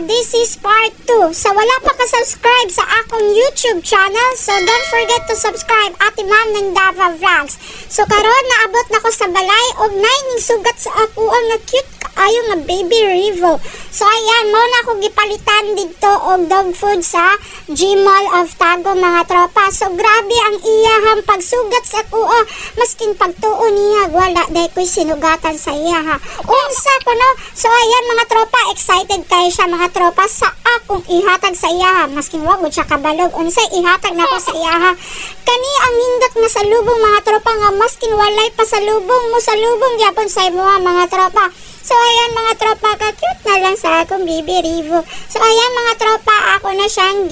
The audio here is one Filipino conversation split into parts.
this is part 2. Sa wala pa ka-subscribe sa akong YouTube channel, so don't forget to subscribe, Ate Ma'am ng Dava Vlogs. So karon naabot na ko sa balay og ning sugat sa ako ang na cute kaayo nga baby Revo. So ayan, mo na ako gipalitan dito og dog food sa G-Mall of Tago mga tropa. So grabe ang iyahang pagsugat sa ako, maskin pagtuo niya wala dahil ko'y sinugatan sa iya ha. Unsa ko no? So ayan mga tropa, excited kayo siya mga tropa sa akong ihatag sa iya ha. Maskin wag mo siya kabalog, unsay ihatag na ko sa iya ha. Kani ang hindot nga sa lubong mga tropa nga maskin walay pa sa lubong mo sa lubong gyapon sa imo mga tropa. So ayan mga tropa, ka-cute na lang sa akong baby Revo. So ayan mga tropa, ako na siyang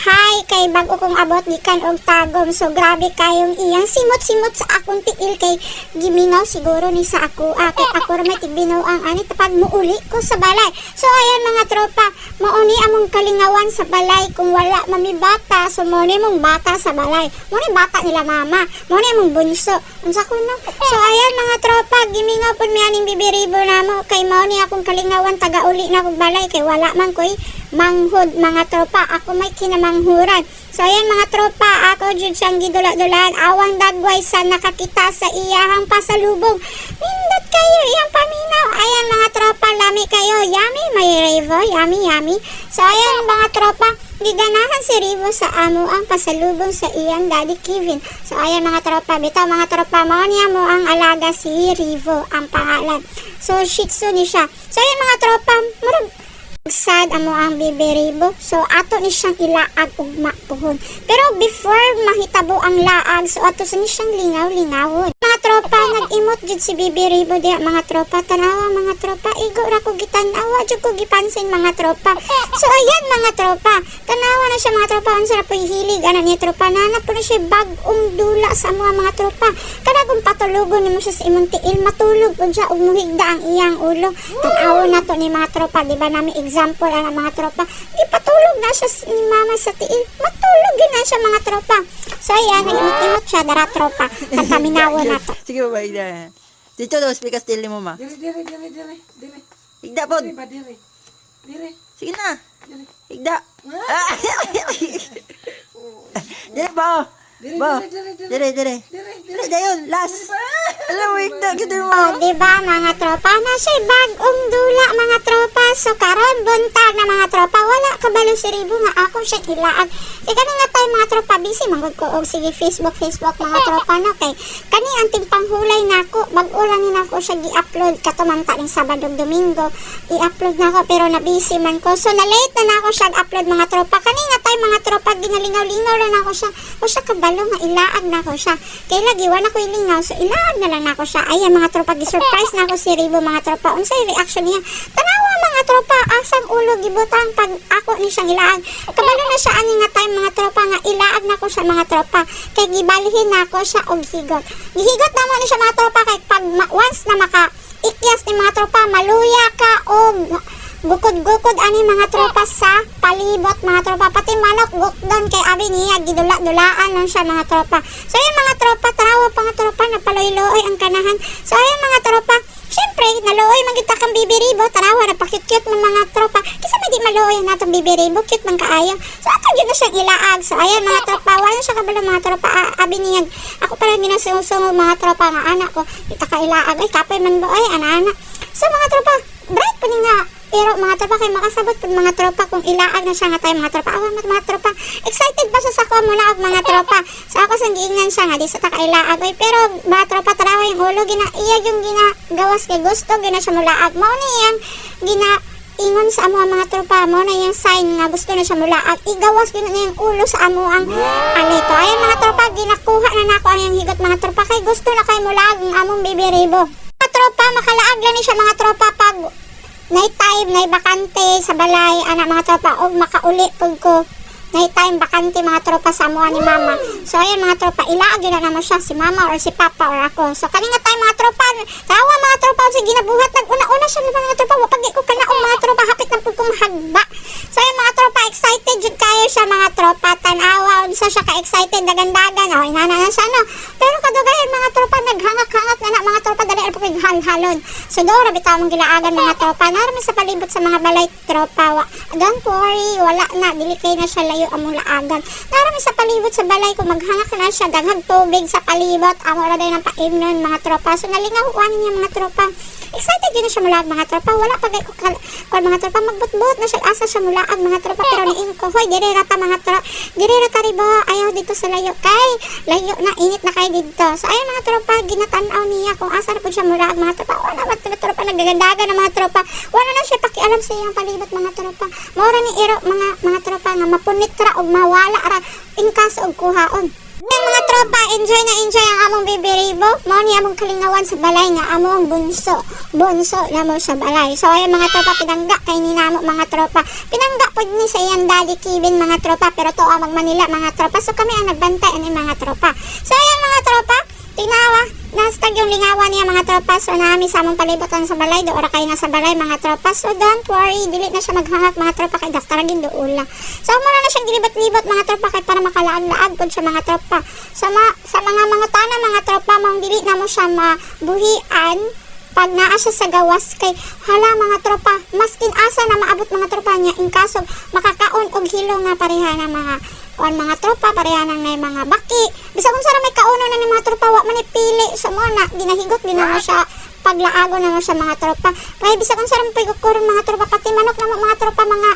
hi kay bago kong abot gikan og Tagum. So grabe kayong iyang simot-simot sa akong tiil kay giminaw siguro ni sa ako. Kay ako may tigbinaw ang ani tapad muuli ko sa balay. So ayan mga tropa, mauni among kalingawan sa balay kung wala mami bata. So mauni mong bata sa balay. Mauni bata nila mama. Mauni mong bunso. Unsa ko no? So ayan mga tropa, gimingaw pud mi aning bibi Revo namo kay mauni akong kalingawan taga-uli na kog balay kay wala man koy manghud mga tropa, ako may kinamanghuran. So ayan mga tropa, ako jud siyang gidula-dulaan awang dagway sa nakakita sa iyahang pasalubong. Nindot kayo iyang paminaw. Ayan mga tropa, lami kayo. Yummy may Revo, yummy yummy. So ayan mga tropa, giganahan si Revo sa amo ang pasalubong sa iyang daddy Kevin. So ayan mga tropa, bitaw mga tropa, mao niya mo ang alaga si Revo ang pangalan. So Shih Tzu ni siya. So ayan mga tropa, murag sad amo ang baby Revo. So ato ni siyang ilaag ugma puhon. Pero before mahitabo ang laag, so ato sa ni siyang lingaw-lingawon. Mga tropa, nag-imot jud si baby Revo diha mga tropa. Tanawa mga tropa, igo ra ko gitan-awa jud ko gipansin mga tropa. So ayan mga tropa, tanawa na siya mga tropa, unsa ra po'y hilig ana ni tropa. Nanap po na siya bag-ong dula sa mga tropa. Kada kung patulugon nimo siya sa imong tiil, matulog pud siya ug muhigda ang iyang ulo. Tan-awa na to ni mga tropa, di ba nami example ang mga tropa, ipatulog na siya ni mama sa tiil, matulog yun na siya mga tropa. So ayan, nag-imot-imot siya, dara tropa, kantaminawa na to. Sige ba, Ida? Dito daw, speak still ni mo ma. Dire. Higda po. Dire. Sige na. Dire. Higda. Dire po. Bo. Dire. Dire dayon, last. Alam mo, higda, gito mo. Oh, diba mga tropa, na siya bag-ong dula mga tropa. So karon buntag na mga tropa, wala kabalo si Revo nga ako siya ilaag. Kani nga tayo mga tropa, busy manggod ko og sige Facebook mga tropa no kay kani ang timpang hulay nako, bag-o lang ni nako siya gi-upload katumanta ning Sabado ug Domingo. I-upload nako pero na busy man ko. So na late na nako siya upload mga tropa. Kani nga tayo mga tropa, ginalingaw-lingaw lang nako siya. O siya kabalo nga ilaag nako siya. Kay lagi wala ko ilingaw, so ilaag na lang nako siya. Ayan mga tropa, gi-surprise nako si Revo mga tropa. Unsay reaction niya? Tanawa mga tropa, asang ulo gibutang pag ako ni siyang ilaag. Kabalo na siya ani nga time mga tropa nga ilaag nako siya mga tropa. Kay gibalhin nako siya og higot. Gihigot namo ni siya mga tropa kay pag once na maka ikyas ni mga tropa, maluya ka og gukod-gukod ani mga tropa sa palibot mga tropa, pati manok gukdon kay abi niya gidula-dulaan lang siya mga tropa. So ayan mga tropa, tarawa pa mga tropa, napaloy-loy ang kanahan. So ayan mga tropa, syempre naluoy magita kang baby Revo, tarawa na pa-cute ng mga tropa. Kasi may di maluoy na itong baby Revo, cute man kaayo. So ato yun na siyang ilaag. So ayan mga tropa, wala siya kabalo mga tropa, abi niya ako parang ginasungusong mga tropa nga anak ko, ita ka ilaag, ay kapoy man ba ay ana-ana. So mga tropa, bright pa nga. Pero mga tropa, kay makasabot pag mga tropa kung ilaag na siya nga tayo mga tropa. Awan mga tropa, excited ba siya sa ko mula og mga tropa. So ako sang giingnan siya nga di sa taka-ilaag. Pero mga tropa, tarawa yung ulo, iya yung ginagawas kay gusto, gina siya mulaag. Mao na yang ingon sa amo ang mga tropa, mo na yung sign nga gusto na siya mulaag. Igawas gina na yung ulo sa amo ang anito. Ayan mga tropa, ginakuha na nako ang yung higot mga tropa. Kay gusto na kay mulaag ang among baby Revo. Mga tropa, makalaag lang ni siya mga tropa pag night time, nay bakante sa balay, anak mga tropa, og makauli pud ko. Night time, bakante mga tropa sa amuha ni mama. So ayan mga tropa, ilaag yun na naman siya, si mama or si papa or ako. So kanina tayo mga tropa, tawa mga tropa, sige ginabuhat, nag-una-una siya mga tropa, wapag ko kanaong mga tropa, hapit na pud kong hagba. So ayan mga tropa, excited jud kayo siya mga tropa, tanawa, unsa siya ka-excited, dagan-dagan, o inana na siya no. Pero kadugayan mga tropa, naghangak-hangak na mga tropa, dali po kay halhalon. So Dora bitaw mong gilaagan mga tropa. Narami sa palibot sa mga balay tropa. Don't worry, wala na, dili kay na siya layo among laagan. Narami sa palibot sa balay kung maghangak na siya daghang tubig sa palibot, amo ra day ng paimnon mga tropa. So nalingawan niya mga tropa. Excited din na siya mulaag mga tropa. Wala pa kay ko mga tropa magbutbut na siya asa siya mulaag mga tropa, pero niing ko hoy dire ra ta mga tropa. Dire ra karibo, ayaw dito sa layo kay layo na init na kay dito. So ayun mga tropa, ginatan-aw niya kung asa ra pud siya mulaag mga tropa. Wala man mga tropa nagagandagan na mga tropa. Wala na siya pakialam sa iyang palibot mga tropa. Mora ni iro mga tropa nga mapunit ra og mawala ra in kaso og kuhaon. Yan mga tropa, enjoy na enjoy ang among baby Ribo. Mao ni among kalingawan sa balay nga among bunso na mo sa balay. So ayan mga tropa, pinangga kay ni namo mga tropa. Pinangga pod ni sa iyang daddy Kevin mga tropa, pero to amag Manila mga tropa. So kami ang nagbantay ani mga tropa. So ayan mga tropa, tinawa nastag yung lingawan niya mga tropa. So nami sa among palibutan sa balay, doora kay na sa balay mga tropa. So don't worry, dili na siya maghangak mga tropa kay daftaragin doula. So muna na siyang gilibot-libot mga tropa kay para makalaag-laag pod siya mga tropa. Sa mga tanang mga tropa, mong dili na mo siya mabuhian pag naa siya sa gawas kay hala mga tropa, maskin asa na maabot mga tropa niya in kaso makakaon og hilo nga pareha na mga tropa, pareha nang may mga baki. Bisa kung sara may kauno na ni mga tropa, wa man ipili. So mo na ginahigot din na mo siya, paglaago na mo siya mga tropa. Kaya bisa kung sara may pigukuron mga tropa, pati manok na mo mga tropa, mga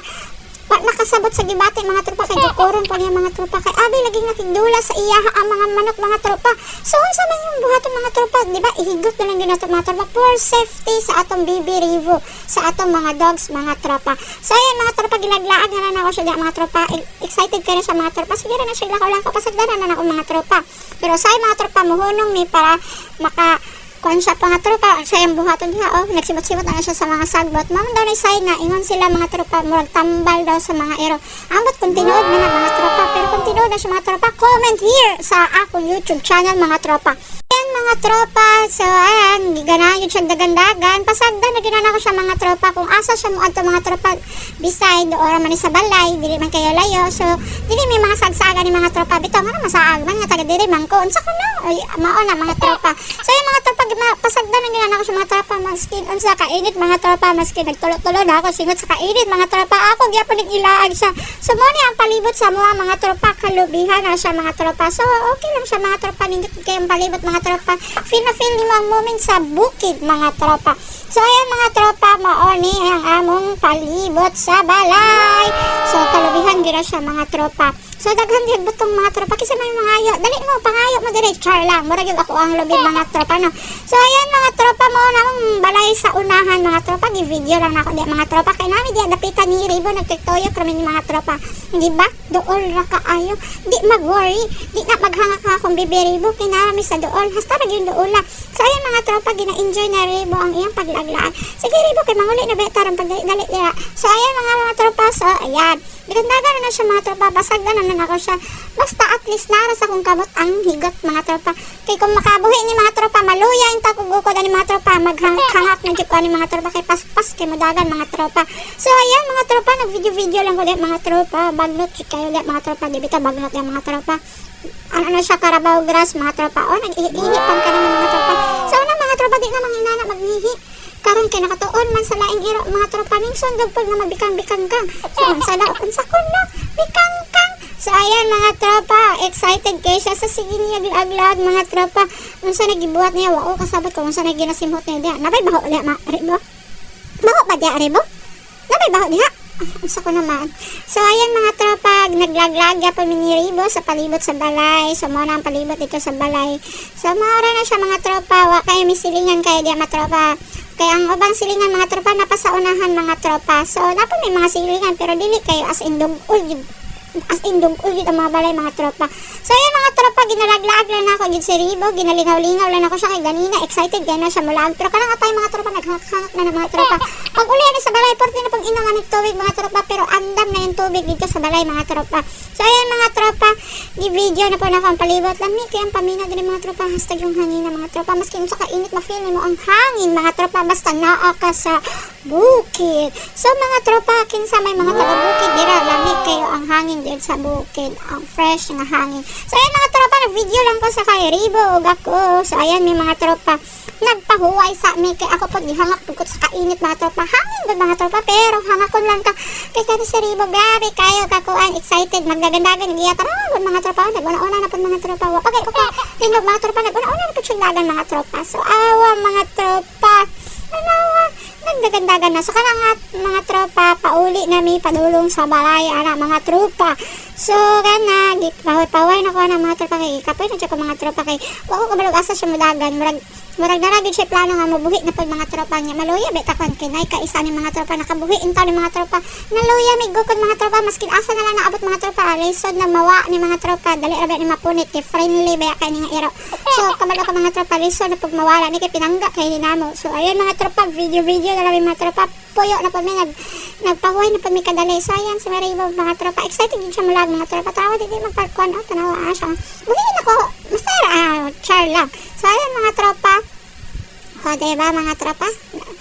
nakasabot sa gibati mga tropa kay gukuron pa niya mga tropa kay abi laging nakigdula sa iyaha ang mga manok mga tropa. So unsa man yung buhaton mga tropa, di ba ihigot na lang din nato mga tropa for safety sa atong baby Rivo, sa atong mga dogs mga tropa. So ayan mga tropa, gilaglaag na lang ako siya mga tropa. Excited ka na siya mga tropa, sige na siya lakaw-lakaw pasagdanan na ako mga tropa. Pero sa mga tropa muhunong ni para maka kung siya pa nga tropa, siya yung buhaton niya, nagsimot-simot na siya sa mga sagbot. Mamang daw na isay na, ingon sila mga tropa, murag tambal daw sa mga ero. Ambot kung tinood na mga tropa, pero kung tinood na siya mga tropa, comment here sa akong YouTube channel mga tropa. Ayan mga tropa, so ayan, giganayon siya dagandagan. Pasagdan na ginana ko siya mga tropa, kung asa siya mo adto mga tropa, beside, ora man sa balay, dili man kayo layo. So, dili may mga sagsaga ni mga tropa, bitaw nga na masaag man, nga taga diri man ko, unsa ko na, mao na mga tropa. So, yung mga tropa, pasagdan na ginana ko siya mga tropa, maskin, unsa kainit mga tropa, maskin, nagtulo-tulo na ako, singot sa kainit mga tropa, ako, gyapon nag-ilaag siya. So, mo ni ang palibot sa mga tropa, kalubihan na siya mga tropa. So, okay lang siya mga tropa, nindot kayong palibot mga tropa. Feel na feel ni mo ang moment sa bukid mga tropa. So ayan mga tropa, maoni ang among palibot sa balay. So kalubihan gira siya mga tropa. So daghan gyud butong mga tropa kasi may mga ayo. Dali mo pangayo mo dire char lang. Mura gyud ako ang lubid mga tropa no. So ayan mga tropa, mo na ang balay sa unahan mga tropa. Gi-video lang nako di mga tropa kay nami di dapitan ni Ribo nagtiktoyo kami ni mga tropa. Di ba? Dool ra kaayo. Di mag-worry. Di na maghangak ka akong baby Ribo kay nami sa dool. Hasta ra gyud doola. So ayan mga tropa, gina-enjoy na Ribo ang iyang paglaglaan. Sige Ribo kay manguli na betarang pagdali dira. So ayan mga tropa, so ayan. Bigandagan na siya mga tropa, basagdan na ako siya. Basta at least nara sa kung kamot ang higot mga tropa. Kay kung makabuhi ni mga tropa, maluya yung takugukod ni mga tropa, maghangak na dito ni mga tropa kay paspas kay madagan mga tropa. So ayan mga tropa, nag-video-video lang ulit mga tropa. Bagnot kayo ulit mga tropa, di bita bagnot yung mga tropa. Ano na siya, Carabao grass mga tropa. O, nag-ihipan ka naman mga tropa. So na mga tropa, di na mga inana maghihi. Karon kay nakatuon man sa laing iro mga tropa, ning sundog pag na mabikang-bikang kang. So unsa daw unsa kun na bikang kang. So ayan mga tropa, excited kay siya sa sige niya giaglag mga tropa. Unsa nagibuhat niya, wao kasabot ko unsa naginasimhot niya diha. Nabay baho diha Ribo? Baho ba diha Ribo? Nabay baho diha? Unsa ko naman. So ayan mga tropa, naglaglag pa ni Ribo sa palibot sa balay. So mo na ang palibot dito sa balay. So maura na siya mga tropa, wa kay misilingan kay diha mga tropa. Kaya ang ubang silingan mga tropa napasaunahan mga tropa. So napo may mga silingan pero dili kayo as in dugol yun ang mga balay mga tropa. So ayan mga tropa, ginalaglaag lang ako yun si Ribo, ginalingaw-lingaw lang ako siya kay ganina, excited gaya na siya mulaan. Pero kanang atay mga tropa, naghangak-hangak na ng mga tropa. Pag uli na sa balay, porti na pag inungan ng tubig mga tropa, pero andam na yung tubig dito sa balay mga tropa. So ayan mga tropa, i-video na po na akong palibot lang ni, kaya ang pamina din mga tropa, hashtag yung hangin na mga tropa. Maski sa kainit, ma-feel mo ang hangin mga tropa, basta naa ka sa bukid. So mga tropa, kinsa may mga taga bukid dira, lamig kayo ang hangin din sa bukid, ang fresh nga hangin. So ayan mga tropa, nag-video lang ko sa kay Ribo ug ako. So ayan may mga tropa nagpahuway sa mi kay ako pag gihangak pugod sa kainit mga tropa. Hangin gud mga tropa, pero hangakon lang ka kay kani si Ribo, grabe kayo kakuan, excited magdagandagan giya tara mga tropa. Naguna-una na pud mga tropa. Okay, tingog mga tropa, naguna-una na pud dagan mga tropa. So awa mga tropa, nagdagandagan na. So kana nga mga tropa, pauli nami padulong sa balay ana mga tropa. So kana gipaway na ko na mga tropa kay kapoy na siya ko mga tropa kay wa ko kabalog asa siya mudagan, murag naragid siya plano nga mabuhi na pud mga tropa niya. Maluya bet akon kinay ka isa ni mga tropa nakabuhi intaw ni mga tropa. Naluya mig gukod mga tropa, maskin asa na lang naabot mga tropa. Lisod na mawa ni mga tropa, dali ra ba ni mapunit kay friendly ba kay ni nga iro. So kamala ka mga tropa, lisod na pag mawala ni kay pinangga kay hinamo. So ayun mga tropa, video na lang mga tropa. Puyo na pud mi nagpahuway na pud mi kadali. So ayan si Maribo mga tropa, excited din siya mulag mga tropa. Tawa di magparkuan tanawa siya. Buhin ako, masara char lang. So ayan mga tropa, o diba mga tropa,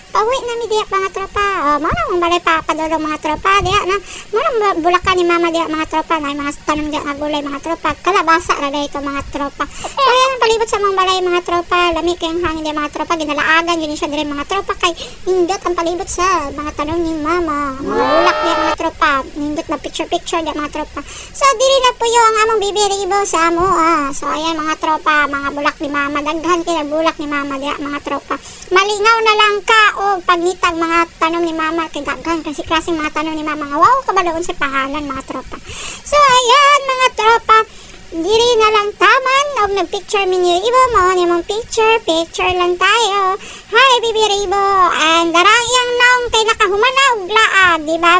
pauwi na mi diya mga tropa. O mo nang balay pa padulong mga tropa diya na mo nang bulakan ni mama diya mga tropa, na mga tanom diya nga gulay mga tropa, kalabasa ra dito mga tropa. So ayan palibot sa mga balay mga tropa, lami kay ang hangin diya mga tropa, ginalaagan gini siya dire mga tropa kay nindot ang palibot sa mga tanom ni mama, mga bulak diya mga tropa, nindot na picture diya mga tropa. So diri na po yung among Bibi Ribo sa amo. So ayan mga tropa, mga bulak ni mama, daghan kay bulak ni mama diya mga tropa. Malingaw na lang ka o pagnitag mga tanom ni mama kay daghan kasi klaseng mga tanom ni mama nga wow kabalaon sa pangalan mga tropa. So ayan mga tropa, diri na lang taman og nagpicture mi ni Ribo mo ni mong picture lang tayo. Hi Bibi Ribo, and darang iyang naong kay nakahumana og laag, di ba?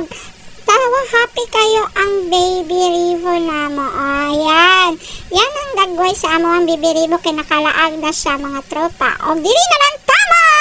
Tawa happy kayo ang Baby Ribo na mo. Ayan. Yan ang gagawin sa amo ang Bibi Ribo kay nakalaag na siya mga tropa. O dili na lang taman!